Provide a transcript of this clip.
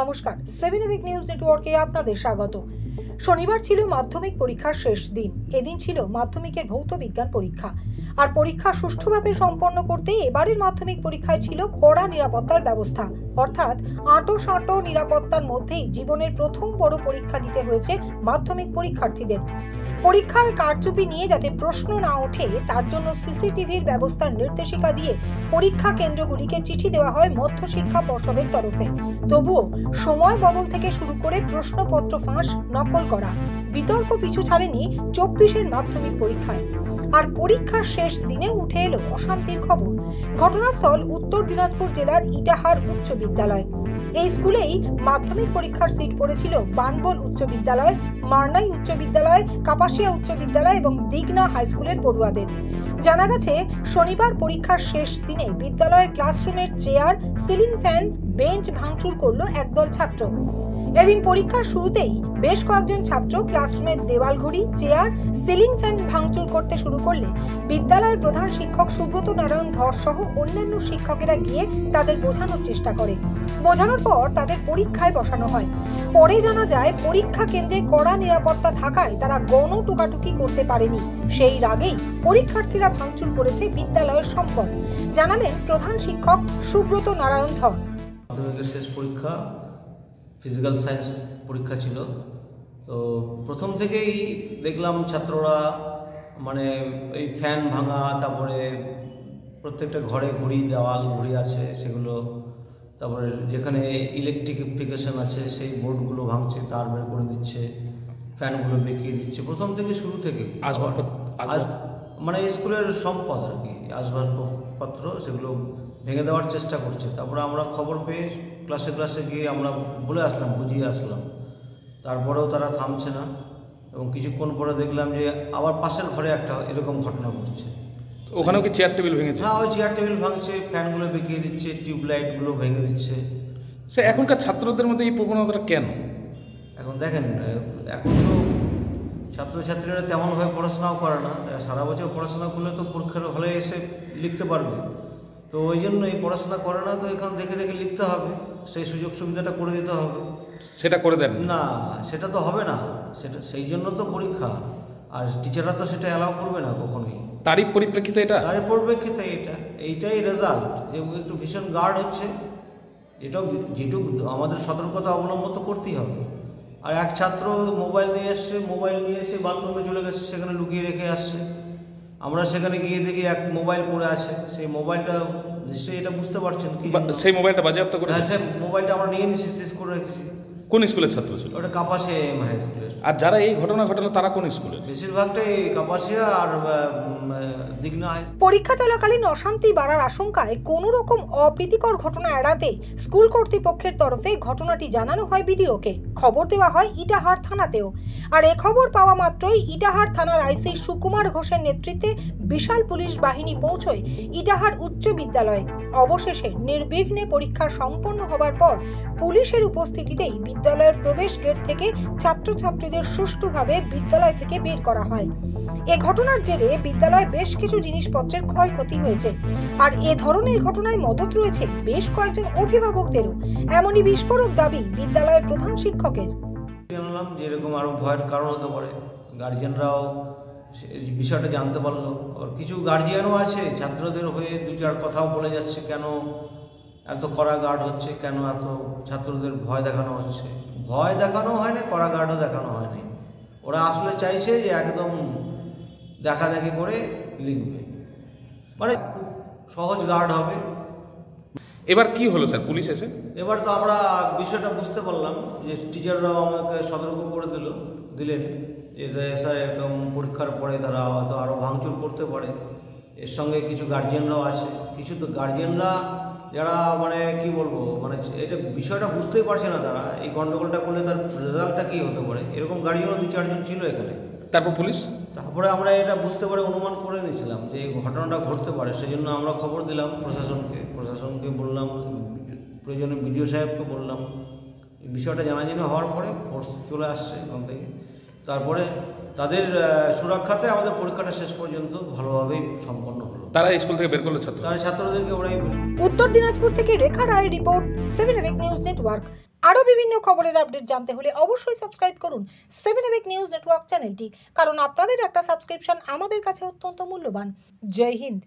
নমস্কার, 7 EPIC news নেটওয়ার্কে আপনাদের স্বাগত। শনিবার ছিল মাধ্যমিক পরীক্ষার শেষ দিন। এদিন ছিল মাধ্যমিকের ভৌত বিজ্ঞান পরীক্ষা। আর পরীক্ষা সুষ্ঠুভাবে সম্পন্ন করতে এবারের মাধ্যমিক পরীক্ষায় ছিল কড়া নিরাপত্তার ব্যবস্থা। অর্থাৎ আঁটো নিরাপত্তার মধ্যেই জীবনের প্রথম বড় পরীক্ষা দিতে হয়েছে মাধ্যমিক পরীক্ষার্থীদের। পরীক্ষার কারচুপি নিয়ে যাতে প্রশ্ন না ওঠে তার জন্য সিসিটিভির ব্যবস্থার নির্দেশিকা দিয়ে পরীক্ষা কেন্দ্রগুলিকে চিঠি দেওয়া হয় মধ্যশিক্ষা পর্ষদের তরফে। তবুও সময় বদল থেকে শুরু করে প্রশ্নপত্র ফাঁস, নকল করা, বিতর্ক পিছু ছাড়েনি 24-এর মাধ্যমিক পরীক্ষায়। আর পরীক্ষার শেষ দিনে উঠে এলো অশান্তির খবর। ঘটনাস্থল উত্তর দিনাজপুর জেলার ইটাহার উচ্চ বিদ্যালয়। এই স্কুলেই মাধ্যমিক পরীক্ষার সিট পড়েছিল বানবল উচ্চ বিদ্যালয়, মারনাই উচ্চ বিদ্যালয়, কাপাসিয়া উচ্চ বিদ্যালয় এবং দিগনা হাই স্কুলের পড়ুয়াদের। জানা গেছে, শনিবার পরীক্ষার শেষ দিনে বিদ্যালয়ের ক্লাসরুমের চেয়ার, সিলিং ফ্যান, বেঞ্চ ভাঙচুর করলো একদল ছাত্র। এদিন পরীক্ষার শুরুতেই বেশ কয়েকজন ছাত্র ক্লাসরুমের দেওয়াল ঘড়ি, চেয়ার, সিলিং ফ্যান ভাঙচুর করতে শুরু করলে বিদ্যালয়ের প্রধান শিক্ষক সুব্রত নারায়ণ ধর সহ অন্যান্য শিক্ষকেরা গিয়ে তাদের বোঝানোর চেষ্টা করে। বোঝানোর পর তাদের পরীক্ষায় বসানো হয়। পরে জানা যায়, পরীক্ষা কেন্দ্রে কড়া নিরাপত্তা থাকায় তারা গণটোকাটুকি করতে পারেনি। সেই রাগেই পরীক্ষার্থীরা ভাঙচুর করেছে বিদ্যালয়ের সম্পদ, জানালেন প্রধান শিক্ষক সুব্রত নারায়ণ ধর। শেষ পরীক্ষা ফিজিক্যাল সায়েন্স পরীক্ষা ছিল। তো প্রথম থেকেই দেখলাম ছাত্ররা এই ফ্যান ভাঙা, তারপরে প্রত্যেকটা ঘরে ঘড়ি, দেওয়াল ঘড়ি আছে সেগুলো, তারপরে যেখানে ইলেকট্রিফিকেশন আছে সেই বোর্ডগুলো ভাঙছে, তার বের করে দিচ্ছে, ফ্যানগুলো বেঁকিয়ে দিচ্ছে। প্রথম থেকে শুরু থেকে স্কুলের সম্পদ আর কি, আসবাবপত্র সেগুলো ভেঙে দেওয়ার চেষ্টা করছে। তারপরে আমরা খবর পেয়ে ক্লাসে গিয়ে আমরা বলে আসলাম, বুঝিয়ে আসলাম। তারপরেও তারা থামছে না এবং কিছুক্ষণ পরে দেখলাম যে আবার পাশের ঘরে একটা এরকম ঘটনা ঘটছে। ওখানেও কি চেয়ার টেবিল ভেঙেছে? হ্যাঁ, ওই চেয়ার টেবিল ভাঙছে, ফ্যানগুলো বেঁকিয়ে দিচ্ছে, টিউবলাইটগুলো ভেঙে দিচ্ছে। সে এখনকার ছাত্রদের মধ্যে এই প্রবণতাটা কেন? এখন দেখেন, এখন তো ছাত্রছাত্রীরা তেমনভাবে পড়াশোনাও করে না। সারা বছর পড়াশোনা করলে তো পরীক্ষার হলে এসে লিখতে পারবে, তো ওই জন্য এই পড়াশোনা করে না। তো এখন দেখে লিখতে হবে, সেই সুযোগ সুবিধাটা করে দিতে হবে। সেটা করে দেন না, সেটা তো হবে না, সেটা সেই জন্য তো পরীক্ষা। আর টিচাররা তো সেটা অ্যালাউ করবে না কখনোই। তারই পরিপ্রেক্ষিতে এইটাই রেজাল্ট যে একটু ভীষণ গার্ড হচ্ছে। যেটুকু আমাদের সতর্কতা অবলম্বন তো করতেই হবে। আর এক ছাত্র মোবাইল নিয়ে এসে বাথরুমে চলে গেছে, সেখানে লুকিয়ে রেখে আসছে। আমরা সেখানে গিয়ে দেখি এক মোবাইল পড়ে আছে। সেই মোবাইলটা নিশ্চয়ই, এটা বুঝতে পারছেন কি, সেই মোবাইলটা বাজেয়াপ্ত করে? হ্যাঁ, সেই মোবাইলটা আমরা নিয়ে নিয়েছি, শেষ করে রেখেছি। কোন স্কুলের ছাত্র ছিল ওটা? কাপাসিয়া হাই স্কুলের। আর যারা এই ঘটনা ঘটালো তারা কোন স্কুলের? বেশিরভাগটাই কাপাসিয়া আর দিগনা হাই। পরীক্ষা চলাকালীন অশান্তি বাড়ার আশঙ্কায় কোনো রকম অপ্রীতিকর ঘটনা এড়াতে স্কুল কর্তৃপক্ষের তরফে ঘটনাটি জানানো হয় বিডিওকে। খবর দেওয়া হয় ইটাহার থানাতেও। আর এ খবর পাওয়া মাত্রই ইটাহার থানার আইসি সুকুমার ঘোষের নেতৃত্বে বিশাল পুলিশ বাহিনী পৌঁছয় ইটাহার উচ্চ বিদ্যালয়ে। অবশেষে নির্বিঘ্নে পরীক্ষা সম্পন্ন হবার পর পুলিশের উপস্থিতিতেই বিদ্যালয়ের প্রবেশ গেট থেকে ছাত্রছাত্রীদের সুষ্ঠুভাবে বিদ্যালয় থেকে বের করা হয়। এ ঘটনার জেরে বিদ্যালয়ে বেশ কিছু জিনিসপত্রের ক্ষয়ক্ষতি হয়েছে। আর এ ধরনের ঘটনায় মদত রয়েছে বেশ কয়েকজন অভিভাবকদেরও। এমনই বিস্ফোরক দাবি বিদ্যালয়ের প্রধান শিক্ষকের। জানলাম যে এরকম আরো ভয়ের কারণ হতে পারে, গার্জিয়ানরাও বিষয়টা জানতে পারলো। আর কিছু গার্জিয়ানও আছে ছাত্রদের হয়ে দু চার কথাও বলে যাচ্ছে, কেন এত কড়া গার্ড হচ্ছে, কেন এত ছাত্রদের ভয় দেখানো হচ্ছে। ভয় দেখানো হয়নি, কড়া গার্ডও দেখানো হয়নি। ওরা আসলে চাইছে যে একদম দেখাদেখি করে লিখবে, খুব সহজ গার্ড হবে। এবার কি হলো স্যার, পুলিশ এসে? এবার তো আমরা বিষয়টা বুঝতে পারলাম যে টিচাররাও আমাকে সতর্ক করে দিলেন যে স্যার এরকম পরীক্ষার পরে তারা হয়তো আরও ভাঙচুর করতে পারে। এর সঙ্গে কিছু গার্জিয়ানরাও আছে। কিছু তো গার্জিয়ানরা যারা কি বলবো, এটা বিষয়টা বুঝতেই পারছে না, তারা এই গন্ডগোলটা করলে তার রেজাল্টটা কী হতে পারে, এরকম গার্জিয়ানও 2-4 জন ছিল এখানে। তারপর পুলিশ, তারপরে আমরা এটা বুঝতে পারে অনুমান করে নিয়েছিলাম যে এই ঘটনাটা ঘটতে পারে। সেই জন্য আমরা খবর দিলাম প্রশাসনকে বললাম, প্রয়োজনে বিডিও সাহেবকে বললাম। এই বিষয়টা জানাজানি হওয়ার পরে ফোর্স চলে আসছে ওখান থেকে। তারপরে তাদের সুরক্ষাতে আমাদের পরীক্ষাটা শেষ পর্যন্ত ভালোভাবেই সম্পন্ন হলো। তারা স্কুল থেকে বের করলো ছাত্রদেরকে উত্তর দিনাজপুর থেকে রেখা রায় রিপোর্ট, 7 এবিক নিউজ নেটওয়ার্ক। আরও বিভিন্ন খবরের আপডেট জানতে হলে অবশ্যই সাবস্ক্রাইব করুন 7 এবিক নিউজ নেটওয়ার্ক চ্যানেলটি, কারণ আপনাদের একটা সাবস্ক্রিপশন আমাদের কাছে অত্যন্ত মূল্যবান। জয় হিন্দ।